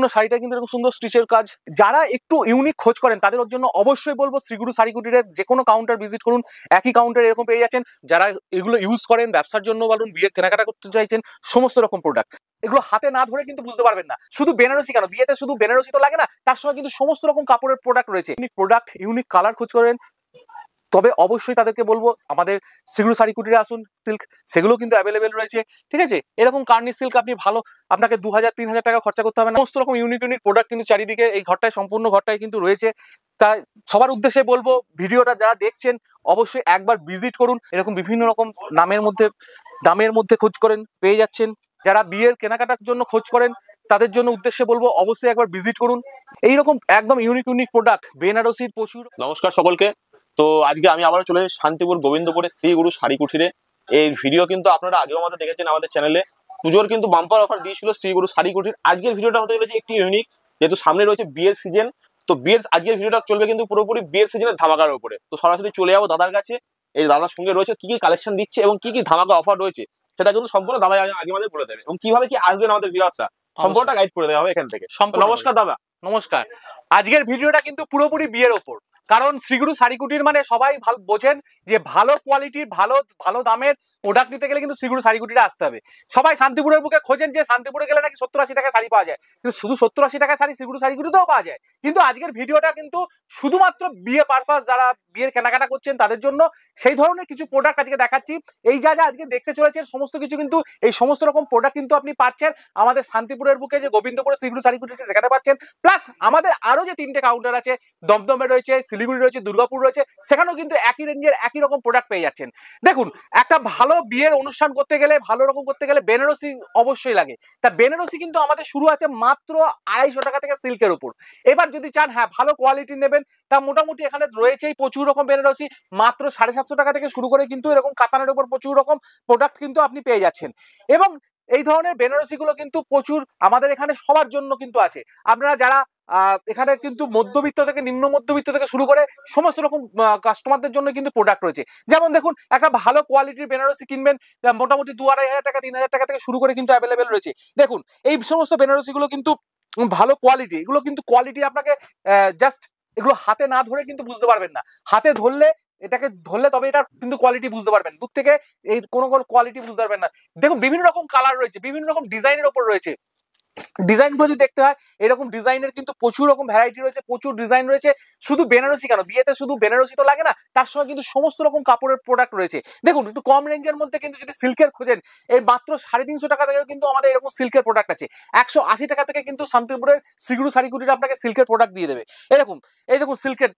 সম্পূর্ণ শাড়িটা কিন্তু এরকম সুন্দর স্টিচের কাজ। যারা একটু ইউনিক খোঁজ করেন তাদের জন্য অবশ্যই বলবো শ্রীগুরু শাড়ি কুটিরের যে কোনো কাউন্টার ভিজিট করুন, একই কাউন্টার এরকম পেয়ে যাচ্ছেন। যারা এগুলো ইউজ করেন ব্যবসার জন্য বলুন, বিয়ে কেনাকাটা করতে চাইছেন, সমস্ত রকম প্রোডাক্ট এগুলো হাতে না ধরে কিন্তু বুঝতে পারবেন না। শুধু বেনারসি কেন, বিয়েতে শুধু বেনারসি তো লাগে না, তার সঙ্গে কিন্তু সমস্ত রকম কাপড়ের প্রোডাক্ট রয়েছে। ইউনিক প্রোডাক্ট, ইউনিক কালার খোঁজ করেন তবে অবশ্যই তাদেরকে বলবো আমাদের শ্রীগুরু শাড়ি কুটিরে আসুন। সিল্ক সেগুলো কিন্তু অ্যাভেলেবেল রয়েছে, ঠিক আছে। এরকম কার্নি সিল্ক আপনি ভালো, আপনাকে 2000-3000 টাকা খরচা করতে হবে না। সমস্ত রকম ইউনিক ইউনিক প্রোডাক্ট কিন্তু চারিদিকে এই ঘরটায়, সম্পূর্ণ ঘরটায় কিন্তু রয়েছে। তাই সবার উদ্দেশ্যে বলবো ভিডিওটা যারা দেখছেন অবশ্যই একবার ভিজিট করুন। এরকম বিভিন্ন রকম দামের মধ্যে খোঁজ করেন পেয়ে যাচ্ছেন। যারা বিয়ের কেনাকাটার জন্য খোঁজ করেন তাদের জন্য উদ্দেশ্যে বলবো অবশ্যই একবার ভিজিট করুন। এইরকম একদম ইউনিক ইউনিক প্রোডাক্ট বেনারসির প্রচুর। নমস্কার সকলকে। তো আজকে আমি আবারও চলে এসেছি শান্তিপুর গোবিন্দপুরে শ্রীগুরু শাড়ি কুটিরে। এই ভিডিও কিন্তু আপনারা আগেও আমাদের দেখেছেন আমাদের চ্যানেলে। পুজোর কিন্তু বাম্পার অফার দিয়েছিল শ্রীগুরু শাড়ি কুটির। আজকের ভিডিওটা হতে চলেছে একটি ইউনিক, যেহেতু সামনে রয়েছে বিয়ের সিজন। তো আজকের ভিডিওটা চলবে কিন্তু পুরোপুরি বিয়ের সিজনের ধামাকার উপরে। তো সরাসরি চলে যাবো দাদার কাছে। এই দাদার সঙ্গে রয়েছে কি কি কালেকশন দিচ্ছে এবং কি কি ধামাকা অফার রয়েছে সেটা কিন্তু সম্পূর্ণ দাদা আগে আমাদের বলে দেবে, এবং কিভাবে কি আসবেন আমাদের ভিউয়ার্সরা সম্পূর্ণটা গাইড করে দেওয়া হবে এখান থেকে। নমস্কার দাদা। নমস্কার। আজকের ভিডিওটা কিন্তু পুরোপুরি বিয়ের ওপর, কারণ শ্রীগুরু শাড়ি কুটির মানে সবাই বোঝেন যে ভালো কোয়ালিটির ভালো দামের প্রোডাক্ট নিতে গেলে কিন্তু শ্রীগুরু শাড়ি কুটিরে আসতে হবে। সবাই শান্তিপুরের বুকে খোঁজেন যে শান্তিপুরে গেলে নাকি 70-80 টাকা শাড়ি পাওয়া যায়, কিন্তু শুধু 70-80 টাকা শাড়ি শ্রীগুরু শাড়ি কুটিতেও পাওয়া যায়। কিন্তু আজকের ভিডিওটা কিন্তু শুধুমাত্র বিয়ে পারপাস, যারা বিয়ের কেনাকাটা করছেন তাদের জন্য সেই ধরনের কিছু প্রোডাক্ট আজকে দেখাচ্ছি। এই যা আজকে দেখতে চলেছেন সমস্ত কিছু কিন্তু এই সমস্ত রকম প্রোডাক্ট কিন্তু আপনি পাচ্ছেন আমাদের শান্তিপুরের বুকে যে গোবিন্দপুরে শ্রীগুরু শাড়ি কুটির আছে সেখানে পাচ্ছেন। প্লাস আমাদের আরো যে 3টে কাউন্টার আছে, দমদমে রয়েছে, শিলিগুড়ি রয়েছে, দুর্গাপুর রয়েছে, সেখানেও কিন্তু একই রেঞ্জের একই রকম প্রোডাক্ট পেয়ে যাচ্ছেন। দেখুন, একটা ভালো বিয়ের অনুষ্ঠান করতে গেলে, ভালো রকম করতে গেলে বেনারসি অবশ্যই লাগে। তা বেনারসি কিন্তু আমাদের শুরু আছে মাত্র 250 টাকা থেকে সিল্কের উপর। এবার যদি চান হ্যাঁ ভালো কোয়ালিটি নেবেন, তা মোটামুটি এখানে রয়েছেই প্রচুর রকম বেনারসি। মাত্র 750 টাকা থেকে শুরু করে কিন্তু এরকম কাতানের উপর প্রচুর রকম প্রোডাক্ট কিন্তু আপনি পেয়ে যাচ্ছেন। এবং এই ধরনের বেনারসি গুলো কিন্তু প্রচুর আমাদের এখানে সবার জন্য কিন্তু আছে। আপনারা যারা এখানে কিন্তু মধ্যবিত্ত থেকে নিম্ন মধ্যবিত্ত থেকে শুরু করে সমস্ত রকম কাস্টমারদের জন্য কিন্তু প্রোডাক্ট রয়েছে। যেমন দেখুন, একটা ভালো কোয়ালিটির বেনারসি কিনবেন মোটামুটি 2-2.5 টাকা 3,000 টাকা থেকে শুরু করে কিন্তু অ্যাভেলেবেল রয়েছে। দেখুন, এই সমস্ত বেনারসি গুলো কিন্তু ভালো কোয়ালিটি, এগুলো কিন্তু কোয়ালিটি আপনাকে জাস্ট এগুলো হাতে না ধরে কিন্তু বুঝতে পারবেন না। হাতে ধরলে তবে এটা কিন্তু কোয়ালিটি বুঝতে পারবেন, দূর থেকে এই কোনো কোয়ালিটি বুঝতে পারবেন না। দেখুন, বিভিন্ন রকম কালার রয়েছে, বিভিন্ন রকম ডিজাইনের ওপর রয়েছে। ডিজাইনগুলো যদি দেখতে হয়, এরকম ডিজাইনের কিন্তু প্রচুর রকম ভ্যারাইটি রয়েছে, প্রচুর ডিজাইন রয়েছে। শুধু বেনারসি কেন, বিয়েতে শুধু বেনারসি তো লাগে না, তার সঙ্গে কিন্তু সমস্ত রকম কাপড়ের প্রোডাক্ট রয়েছে। দেখুন, একটু কম রেঞ্জের মধ্যে কিন্তু যদি সিল্কের খোঁজেন, এই মাত্র 350 টাকা থেকে কিন্তু আমাদের এরকম সিল্কের প্রোডাক্ট আছে। 180 টাকা থেকে কিন্তু শান্তিপুরের শ্রীগুরু শাড়ি কুটির আপনাকে সিল্কের প্রোডাক্ট দিয়ে দেবে। এরকম এই দেখুন সিল্কের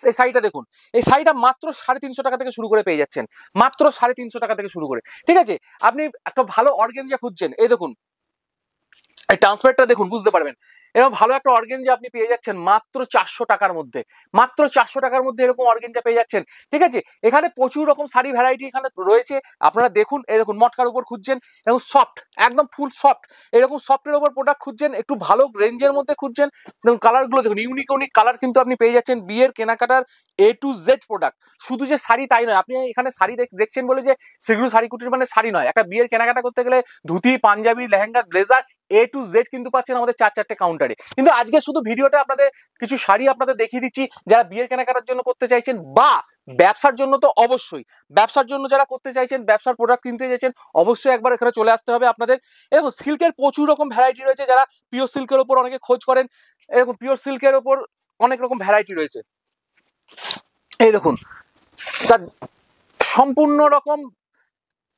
এই শাড়িটা দেখুন, এই শাড়িটা মাত্র 350 টাকা থেকে শুরু করে পেয়ে যাচ্ছেন, মাত্র 350 টাকা থেকে শুরু করে, ঠিক আছে। আপনি একটা ভালো অর্গানজা খুঁজছেন, এই দেখুন এই ট্রান্সফারটা দেখুন, বুঝতে পারবেন। এরকম ভালো একটা অর্গানজা আপনি পেয়ে যাচ্ছেন মাত্র 400 টাকার মধ্যে, মাত্র 400 টাকার মধ্যে এরকম অর্গানজা পেয়ে যাচ্ছেন, ঠিক আছে। এখানে প্রচুর রকম শাড়ি ভ্যারাইটি এখানে রয়েছে, আপনারা দেখুন। এই দেখুন, মটকার উপর খুঁজছেন, এবং সফট, একদম ফুল সফট, এরকম সফটের উপর প্রোডাক্ট খুঁজছেন, একটু ভালো রেঞ্জের মধ্যে খুঁজছেন। দেখুন কালারগুলো দেখুন, ইউনিক ইউনিক কালার কিন্তু আপনি পেয়ে যাচ্ছেন। বিয়ের কেনাকাটার A to Z প্রোডাক্ট, শুধু যে শাড়ি তাই নয়। আপনি এখানে শাড়ি দেখছেন বলে যে শ্রীগুরু শাড়ি কুটির মানে শাড়ি নয়। একটা বিয়ের কেনাকাটা করতে গেলে dhoti, panjabi, lehenga, blazer A to Z কিন্তু পাচ্ছেন আমাদের 4-4টে কাউন্টারে। কিন্তু আজকে শুধু ভিডিওটা আপনাদের কিছু শাড়ি আপনাদের দেখিয়ে দিচ্ছি, যারা বিয়ের কেনাকাটার জন্য করতে চাইছেন বা ব্যবসার জন্য, তো অবশ্যই ব্যবসার জন্য যারা করতে চাইছেন, ব্যবসার প্রোডাক্ট কিনতে চাইছেন, অবশ্যই একবার এখানে চলে আসতে হবে আপনাদের। এরকম সিল্কের প্রচুর রকম ভ্যারাইটি রয়েছে। যারা পিওর সিল্কের ওপর অনেকে খোঁজ করেন, এরকম পিওর সিল্কের ওপর অনেক রকম ভ্যারাইটি রয়েছে। এই দেখুন, তার সম্পূর্ণ রকম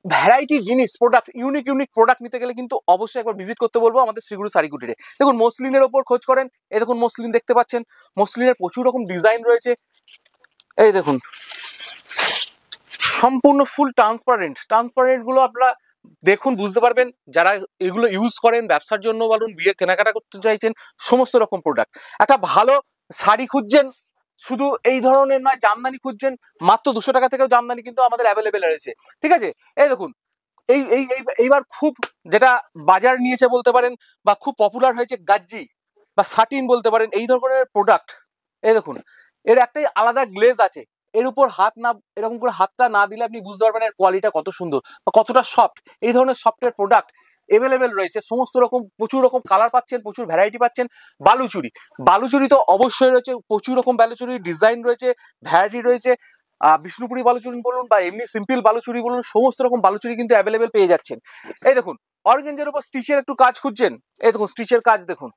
ভ্যারাইটি জিনিস, প্রোডাক্ট, ইউনিক ইউনিক প্রোডাক্ট নিতে গেলে কিন্তু অবশ্যই একবার ভিজিট করতে বলবো আমাদের শ্রীগুরু শাড়ি কুটিরে। দেখুন, মসলিনের ওপর খোঁজ করেন, এই দেখুন মসলিন দেখতে পাচ্ছেন, মসলিনের প্রচুর রকম ডিজাইন রয়েছে। এই দেখুন, সম্পূর্ণ ফুল ট্রান্সপারেন্ট গুলো আপনারা দেখুন, বুঝতে পারবেন। যারা এগুলো ইউজ করেন ব্যবসার জন্য বলুন, বিয়ে কেনাকাটা করতে চাইছেন, সমস্ত রকম প্রোডাক্ট। একটা ভালো শাড়ি খুঁজছেন, শুধু এই ধরনের নয়, জামদানি খুঁজছেন, মাত্র 200 টাকা থেকেও জামদানি কিন্তু আমাদের অ্যাভেলেবেল রয়েছে, ঠিক আছে। এই দেখুন, এইবার খুব যেটা বাজার নিয়েছে বলতে পারেন, বা খুব পপুলার হয়েছে গাজ্জি বা সাটিন বলতে পারেন, এই ধরনের প্রোডাক্ট। এই দেখুন, এর একটাই আলাদা গ্লেজ আছে, এর উপর হাত না, এরকম করে হাতটা না দিলে আপনি বুঝতে পারবেন এর কোয়ালিটিটা কত সুন্দর বা কতটা সফট। এই ধরনের সফটের প্রোডাক্ট এভেলেবেল রয়েছে, সমস্ত রকম প্রচুর রকম কালার পাচ্ছেন, প্রচুর ভ্যারাইটি পাচ্ছেন। বালুচুরি, বালুচুরি তো অবশ্যই রয়েছে, প্রচুর রকম বালুচুরি ডিজাইন রয়েছে, ভ্যারাইটি রয়েছে। বিষ্ণুপুরি বালুচুরি বলুন বা এমনি সিম্পল বালুচুরি বলুন, সমস্ত রকম বালুচুরি কিন্তু অ্যাভেলেবেল পেয়ে যাচ্ছেন। এই দেখুন অর্গানজার উপর স্টিচের একটু কাজ খুঁজছেন, এই দেখুন স্টিচের কাজ দেখুন,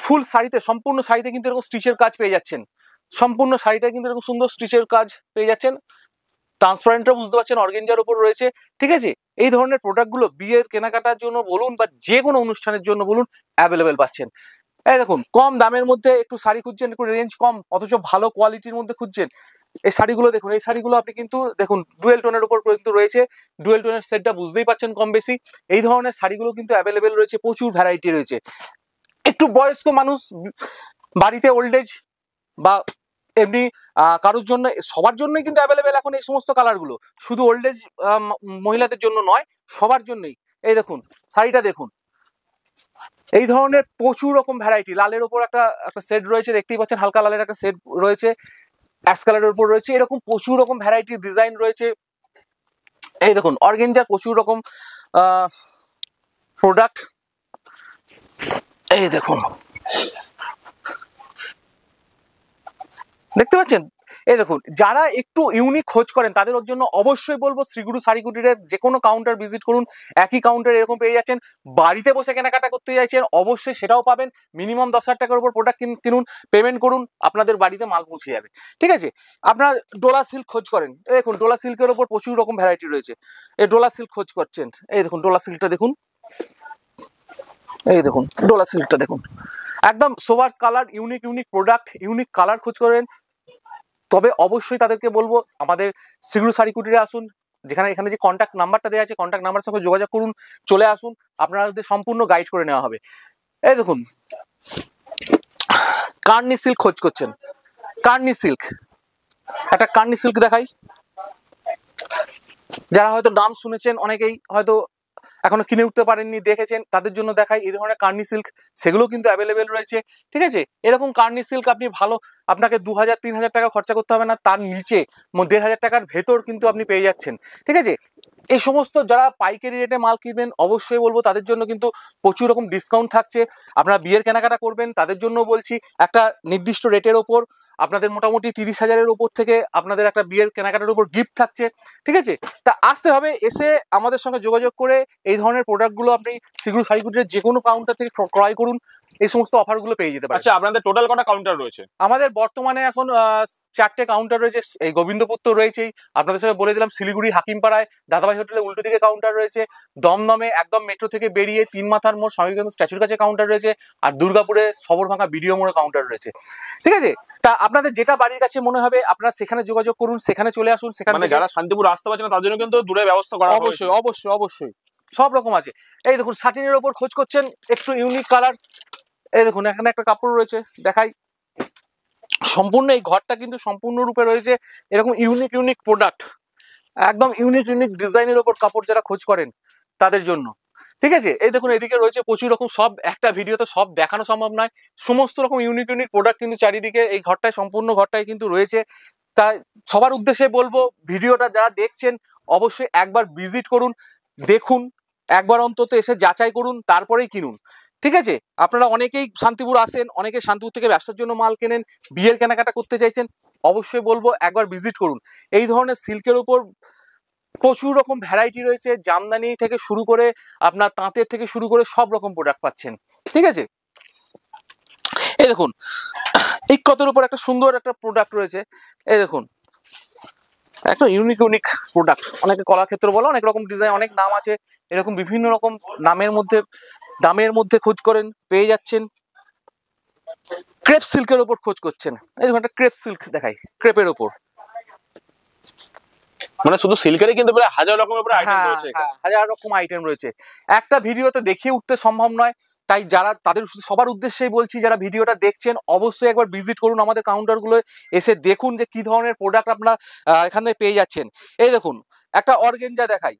ফুল শাড়িতে সম্পূর্ণ শাড়িতে কিন্তু এরকম স্টিচের কাজ পেয়ে যাচ্ছেন, সম্পূর্ণ শাড়িটা কিন্তু এরকম সুন্দর স্টিচের কাজ পেয়ে যাচ্ছেন। ট্রান্সপারেন্টটা বুঝতে পারছেন অর্গানজার উপর রয়েছে, ঠিক আছে। এই ধরনের প্রোডাক্টগুলো বিয়ের কেনাকাটার জন্য বলুন বা যে কোনো অনুষ্ঠানের জন্য বলুন অ্যাভেলেবেল পাচ্ছেন। এই দেখুন কম দামের মধ্যে একটু শাড়ি খুঁজছেন, একটু রেঞ্জ কম অথচ ভালো কোয়ালিটির মধ্যে খুঁজছেন, এই শাড়িগুলো দেখুন। এই শাড়িগুলো আপনি কিন্তু দেখুন ডুয়েল টোনের উপর কিন্তু রয়েছে, ডুয়েল টোনের সেটটা বুঝতেই পাচ্ছেন কম বেশি। এই ধরনের শাড়িগুলো কিন্তু অ্যাভেলেবেল রয়েছে, প্রচুর ভ্যারাইটি রয়েছে। একটু বয়স্ক মানুষ বাড়িতে ওল্ড এজ বা এমনি কারোর জন্য, সবার জন্যই কিন্তু অ্যাভেলেবেল এখন এই সমস্ত কালারগুলো, শুধু ওল্ড এজ মহিলাদের জন্য নয়, সবার জন্যই। এই দেখুন শাড়িটা দেখুন, এই ধরনের প্রচুর রকম ভ্যারাইটি। লালের ওপর একটা সেট রয়েছে, দেখতেই পাচ্ছেন হালকা লালের একটা সেট রয়েছে, অ্যাশ কালারের উপর রয়েছে, এরকম প্রচুর রকম ভ্যারাইটির ডিজাইন রয়েছে। এই দেখুন অর্গানজার প্রচুর রকম প্রোডাক্ট, এই দেখুন দেখতে পাচ্ছেন। এই দেখুন যারা একটু ইউনিক খোঁজ করেন তাদের জন্য অবশ্যই বলবো শ্রীগুরু শাড়ি কুটিরের যে কোনো কাউন্টার ভিজিট করুন, একই কাউন্টার এরকম পেয়ে যাচ্ছেন। বাড়িতে বসে কেনাকাটা করতে চাইছেন অবশ্যই সেটাও পাবেন, মিনিমাম 10,000 টাকার উপর প্রোডাক্ট কিনুন, পেমেন্ট করুন, আপনাদের বাড়িতে মাল পৌঁছে যাবে, ঠিক আছে। আপনার ডোলা সিল্ক খোঁজ করেন, দেখুন ডোলা সিল্কের ওপর প্রচুর রকম ভ্যারাইটি রয়েছে, এই ডোলা সিল্ক খোঁজ করছেন, এই দেখুন ডোলা সিল্কটা দেখুন, এই দেখুন ডোলা সিল্কটা দেখুন, একদম Sobers colour, unique unique product, unique colour খোঁজ করেন তবে অবশ্যই তাদেরকে বলবো আমাদের শ্রীগুরু শাড়ি কুটিরে আসুন, যেখানে এখানে যে কন্ট্যাক্ট নাম্বারটা দেওয়া আছে কন্ট্যাক্ট নাম্বারের সঙ্গে যোগাযোগ করুন, চলে আসুন, আপনাদের সম্পূর্ণ গাইড করে নেওয়া হবে। এই দেখুন কার্নি সিল্ক খোঁজ করছেন, কার্নি সিল্ক, একটা কার্নি সিল্ক দেখাই, যারা হয়তো নাম শুনেছেন অনেকেই হয়তো এখনো কিনে উঠতে পারেননি, দেখেছেন, তাদের জন্য দেখাই। এই ধরনের কার্নি সিল্ক সেগুলো কিন্তু অ্যাভেলেবেল রয়েছে, ঠিক আছে। এরকম কার্নি সিল্ক আপনি ভালো, আপনাকে 2,000-3,000 টাকা খরচা করতে হবে না, তার নিচে 1,500 টাকার ভেতর কিন্তু আপনি পেয়ে যাচ্ছেন, ঠিক আছে। এই সমস্ত যারা পাইকারি রেটে মাল কিনবেন অবশ্যই বলবো তাদের জন্য কিন্তু প্রচুর রকম ডিসকাউন্ট থাকছে। আপনারা বিয়ের কেনাকাটা করবেন তাদের জন্য বলছি একটা নির্দিষ্ট রেটের ওপর আপনাদের মোটামুটি 30,000-এর ওপর থেকে আপনাদের একটা বিয়ের কেনাকাটার উপর গিফট থাকছে, ঠিক আছে। তা আসতে হবে, এসে আমাদের সঙ্গে যোগাযোগ করে এই ধরনের প্রোডাক্টগুলো আপনি শ্রীগুরু শাড়ি কুটিরের যে কোনো কাউন্টার থেকে ক্রয় করুন, এই সমস্ত অফারগুলো পেয়ে যেতে পারেন। আচ্ছা আপনাদের টোটাল কটা কাউন্টার রয়েছে? আমাদের বর্তমানে এখন 4টে কাউন্টার রয়েছে, এই গোবিন্দপুর তো রয়েছেই, আপনাদের সঙ্গে বলে দিলাম শিলিগুড়ি হাকিমপাড়ায় দাদাভাই হোটেলের উল্টো দিকে কাউন্টার রয়েছে, দমদমে একদম মেট্রো থেকে বেরিয়ে 3 মাথার মোড় স্বামী বিবেকানন্দ স্ট্যাচুর কাছে কাউন্টার রয়েছে, আর দুর্গাপুরে সবরভাঙা বিডিও মোড়ে কাউন্টার রয়েছে, ঠিক আছে। তা আপনাদের যেটা বাড়ির কাছে মনে হবে আপনারা সেখানে যোগাযোগ করুন, সেখানে চলে আসুন। সেখানে যারা শান্তিপুর আসতে পারছে না তার জন্য কিন্তু দূরে ব্যবস্থা করা অবশ্যই অবশ্যই অবশ্যই সব রকম আছে। এই দেখুন সাটিনের ওপর খোঁজ করছেন একটু ইউনিক কালার, এই দেখুন এখানে একটা কাপড় রয়েছে দেখাই, সম্পূর্ণ এই ঘরটা কিন্তু সম্পূর্ণরূপে রয়েছে এরকম ইউনিক ইউনিক প্রোডাক্ট, একদম ইউনিক ইউনিক ডিজাইনের ওপর কাপড় যারা খোঁজ করেন তাদের জন্য, ঠিক আছে। এই দেখুন এদিকে রয়েছে প্রচুর রকম, সব একটা ভিডিওতে সব দেখানো সম্ভব নয়, সমস্ত রকম ইউনিক ইউনিক প্রোডাক্ট কিন্তু চারিদিকে এই ঘরটায়, সম্পূর্ণ ঘরটায় কিন্তু রয়েছে। তাই সবার উদ্দেশ্যে বলবো ভিডিওটা যারা দেখছেন অবশ্যই একবার ভিজিট করুন, দেখুন, একবার অন্তত এসে যাচাই করুন, তারপরেই কিনুন, ঠিক আছে। আপনারা অনেকেই শান্তিপুর আসেন, অনেকে শান্তিপুর থেকে ব্যবসার জন্য মাল কেনেন, বিয়ের কেনাকাটা করতে চাইছেন, অবশ্যই বলবো একবার ভিজিট করুন। এই ধরনের সিল্কের উপর প্রচুর রকম ভ্যারাইটি রয়েছে, জামদানি থেকে শুরু করে আপনার তাঁতের থেকে শুরু করে সব রকম প্রোডাক্ট পাচ্ছেন, ঠিক আছে। এই দেখুন এই কতের উপর একটা সুন্দর একটা প্রোডাক্ট রয়েছে, এই দেখুন একটা ইউনিক ইউনিক প্রোডাক্ট, অনেকে কলাক্ষেত্র বলে, অনেক রকম ডিজাইন, অনেক নাম আছে, এরকম বিভিন্ন রকম নামের মধ্যে দামের মধ্যে খোঁজ করেন পেয়ে যাচ্ছেন। ক্রেপ সিল্কের উপর খোঁজ করছেন, এই দেখুন একটা ক্রেপ সিল্ক দেখাই, ক্রেপের উপর, শুধু সিল্কেরই কিন্তু প্রায় 1000 রকমের উপরে আইটেম রয়েছে, 1000 রকম আইটেম রয়েছে, একটা ভিডিওতে দেখিয়ে উঠতে সম্ভব নয়। তাই যারা তাদের সবার উদ্দেশ্যেই বলছি, যারা ভিডিওটা দেখছেন অবশ্যই একবার ভিজিট করুন আমাদের কাউন্টারগুলো, এসে দেখুন যে কি ধরনের প্রোডাক্ট আপনারা এখানে পেয়ে যাচ্ছেন। এই দেখুন একটা অর্গানজা দেখাই,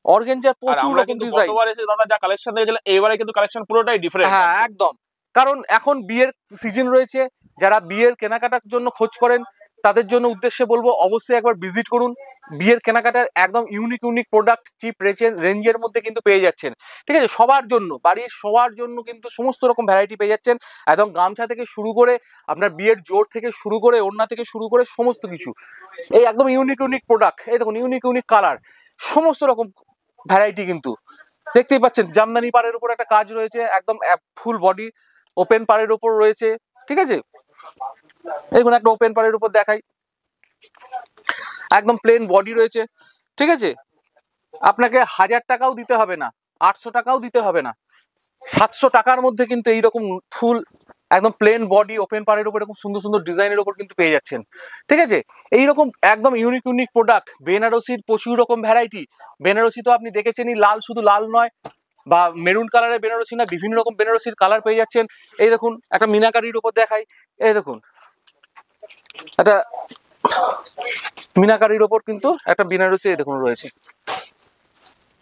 অর্গানজার প্রচুর রকম ডিজাইন, গতবার এসে দাদা যা কালেকশন দেখেছিলেন এবারে কিন্তু কালেকশন পুরোটাই ডিফারেন্ট। হ্যাঁ একদম, কারণ এখন বিয়ের সিজন রয়েছে, যারা বিয়ের কেনাকাটার জন্য খোঁজ করেন তাদের জন্য উদ্দেশ্যে বলবো অবশ্যই একবার ভিজিট করুন। বিয়ের কেনাকাটার একদম ইউনিক প্রোডাক্ট চিপ রেঞ্জের মধ্যে কিন্তু পেয়ে যাচ্ছেন। ঠিক আছে, সবার জন্য, বাড়ির সবার জন্য কিন্তু সমস্ত রকম ভ্যারাইটি পেয়ে যাচ্ছেন। একদম গামছা থেকে শুরু করে আপনার বিয়ের জোর থেকে শুরু করে ওড়না থেকে শুরু করে সমস্ত কিছু, এই একদম ইউনিক প্রোডাক্ট। এই দেখুন ইউনিক কালার, সমস্ত রকম ভ্যারাইটি কিন্তু দেখতেই পাচ্ছেন। জামদানি পাড়ের উপর একটা কাজ রয়েছে, একদম ফুল বডি ওপেন পাড়ের উপর রয়েছে। ঠিক আছে, দেখুন একটা ওপেন পাড়ের উপর দেখাই, একদম প্লেন বডি রয়েছে। ঠিক আছে, আপনাকে 1000 টাকাও দিতে হবে না, 800 টাকাও দিতে হবে না, 700 টাকার মধ্যে কিন্তু এইরকম ফুল একদম প্লেন বডি ওপেন পাড়ের উপর এরকম সুন্দর ডিজাইনের উপর কিন্তু পেয়ে যাচ্ছেন। ঠিক আছে, এইরকম একদম ইউনিক প্রোডাক্ট। বেনারসির প্রচুর রকম ভ্যারাইটি। বেনারসি তো আপনি দেখেছেনই, লাল শুধু লাল নয় বা মেরুন কালারের বেনারসি না, বিভিন্ন রকম বেনারসির কালার পেয়ে যাচ্ছেন। এই দেখুন একটা মিনাকারির উপর দেখাই, এই দেখুন একটা মিনাকারির ওপর কিন্তু একটা বেনারসি এই দেখুন রয়েছে।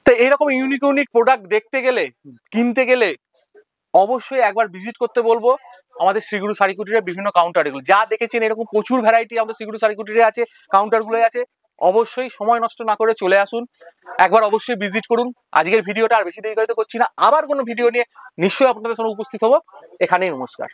তো এইরকম ইউনিক প্রোডাক্ট দেখতে গেলে, কিনতে গেলে অবশ্যই একবার ভিজিট করতে বলবো আমাদের শ্রীগুরু শাড়ি কুটিরের বিভিন্ন কাউন্টারগুলো। যা দেখেছেন এরকম প্রচুর ভ্যারাইটি আমাদের শ্রীগুরু শাড়ি কুটিরে আছে, কাউন্টারগুলো আছে। অবশ্যই সময় নষ্ট না করে চলে আসুন, একবার অবশ্যই ভিজিট করুন। আজকের ভিডিওটা আর বেশি দীর্ঘায়িত করছি না, আবার কোনো ভিডিও নিয়ে নিশ্চয়ই আপনাদের সঙ্গে উপস্থিত হবো। এখানেই নমস্কার।